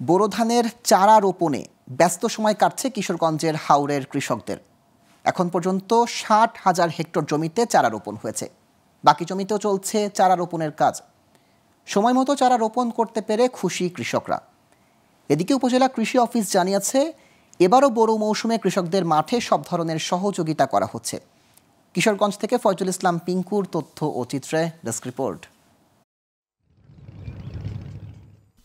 বোরো ধানের চারা রোপণে ব্যস্ত সময় কাটছে কিশোরগঞ্জের হাওরের কৃষকদের। এখন পর্যন্ত ৬০,০০০ হেক্টর জমিতে চারা রোপণ হয়েছে। বাকি জমিতেও চলছে চারা রোপণের কাজ। সময় মতো চারা রোপণ করতে পেরে খুশি কৃষকরা। এদিকে উপজেলা কৃষি অফিস জানিয়েছে, এবারও বোরো মৌসুমে কৃষকদের মাঠে সব ধরনের সহযোগিতা করা হচ্ছে। কিশোরগঞ্জ থেকে ফয়জুল ইসলাম পিঙ্কুর তথ্য ও চিত্রে ডেস্ক রিপোর্ট।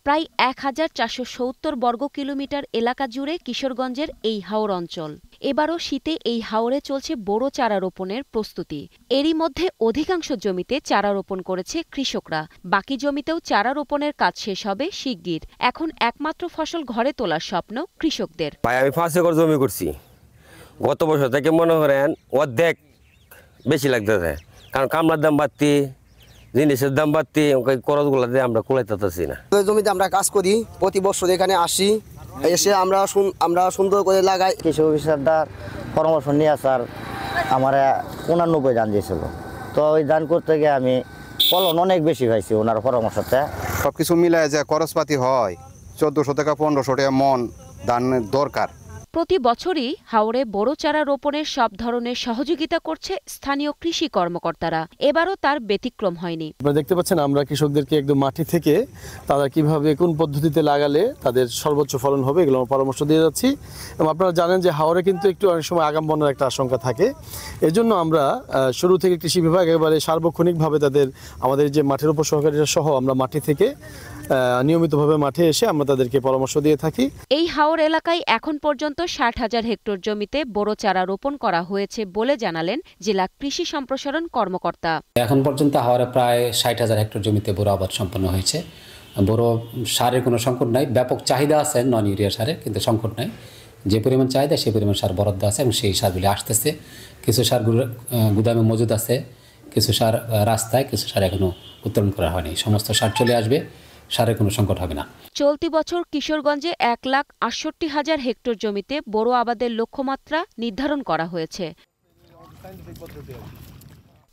প্রায় ১,৪৭০ বর্গ কিলোমিটার এলাকা জুড়ে কিশোরগঞ্জের এই হাওর অঞ্চল। এবারও শীতে এই হাওরে চলছে বোরো চারা রোপণের প্রস্তুতি। এরই মধ্যে অধিকাংশ জমিতে চারা রোপণ করেছে কৃষকরা। বাকি জমিতেও চারা রোপণের কাজ শেষ হবে শিগগির। এখন একমাত্র ফসল ঘরে তোলার স্বপ্ন কৃষকদের। আমি 5 একর জমি করছি। গত বছর থেকে মনে করেন অর্ধেক বেশি লাগতেছে, কারণ কামলার দাম বাড়তি, জিনিসের দাম বাড়তি, খরচগুলোতে আমরা কুলাইতেছি না। জমিতে আমরা কাজ করি, প্রতি বছর এখানে আসি, এসে আমরা সুন্দর করে লাগাই। কৃষি অফিসারদার পরামর্শ নিয়ে আসার আমার 89 ধান দিয়েছিল, তো ওই ধান করতে গিয়ে আমি ফলন অনেক বেশি পাইছি ওনার পরামর্শতে। সবকিছু মিলায় যে খরচপাতি হয় 1400 থেকে 1500 টাকা মন ধানের দরকার। প্রতি বছরই হাওরে বোরো চারা রোপণের সব ধরনের সহযোগিতা করছে স্থানীয় কৃষি কর্মকর্তারা। এবারও তার ব্যতিক্রম হয়নি। আপনারা দেখতে পাচ্ছেন, আমরা কৃষকদেরকে একদম মাটি থেকে তারা কিভাবে কোন পদ্ধতিতে লাগালে তাদের সর্বোচ্চ ফলন হবে এগুলো পরামর্শ দিয়ে যাচ্ছি। এবং আপনারা জানেন যে হাওরে কিন্তু একটু অনেক সময় আগাম বন্যার একটা আশঙ্কা থাকে। এজন্য আমরা শুরু থেকে কৃষি বিভাগ একেবারে সার্বক্ষণিকভাবে আমাদের যে মাঠের উপসহকারীরা সহ আমরা মাটি থেকে নিয়মিতভাবে মাঠে এসে আমরা তাদেরকে পরামর্শ দিয়ে থাকি। এই হাওর এলাকায় এখন পর্যন্ত ৬০,০০০ হেক্টর জমিতে বোরো চারা রোপণ করা হয়েছে বলে জানালেন জেলা কৃষি সম্প্রসারণ কর্মকর্তা। এখন পর্যন্ত হাওরে প্রায় ৬০,০০০ হেক্টর জমিতে বোরো আবাদ সম্পন্ন হয়েছে। বোরো সারের কোনো সংকট নাই, ব্যাপক চাহিদা আছে নন ইউরিয়া সারের, কিন্তু সংকট নাই। যে পরিমাণ চাহিদা সেই পরিমাণ সার বরাদ্দ আছে এবং সেই সারগুলি আসতেছে। কিছু সার গুদামে মজুদ আছে, কিছু সার রাস্তায়, কিছু সার এখনো উত্তোলন করা হয়নি। সমস্ত সার চলে আসবে, সারের কোনো সংকট হবে না। চলতি বছর কিশোরগঞ্জে ১,৬৮,০০০ হেক্টর জমিতে বোরো আবাদের লক্ষ্যমাত্রা নির্ধারণ করা হয়েছে।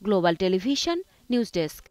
Global television news desk.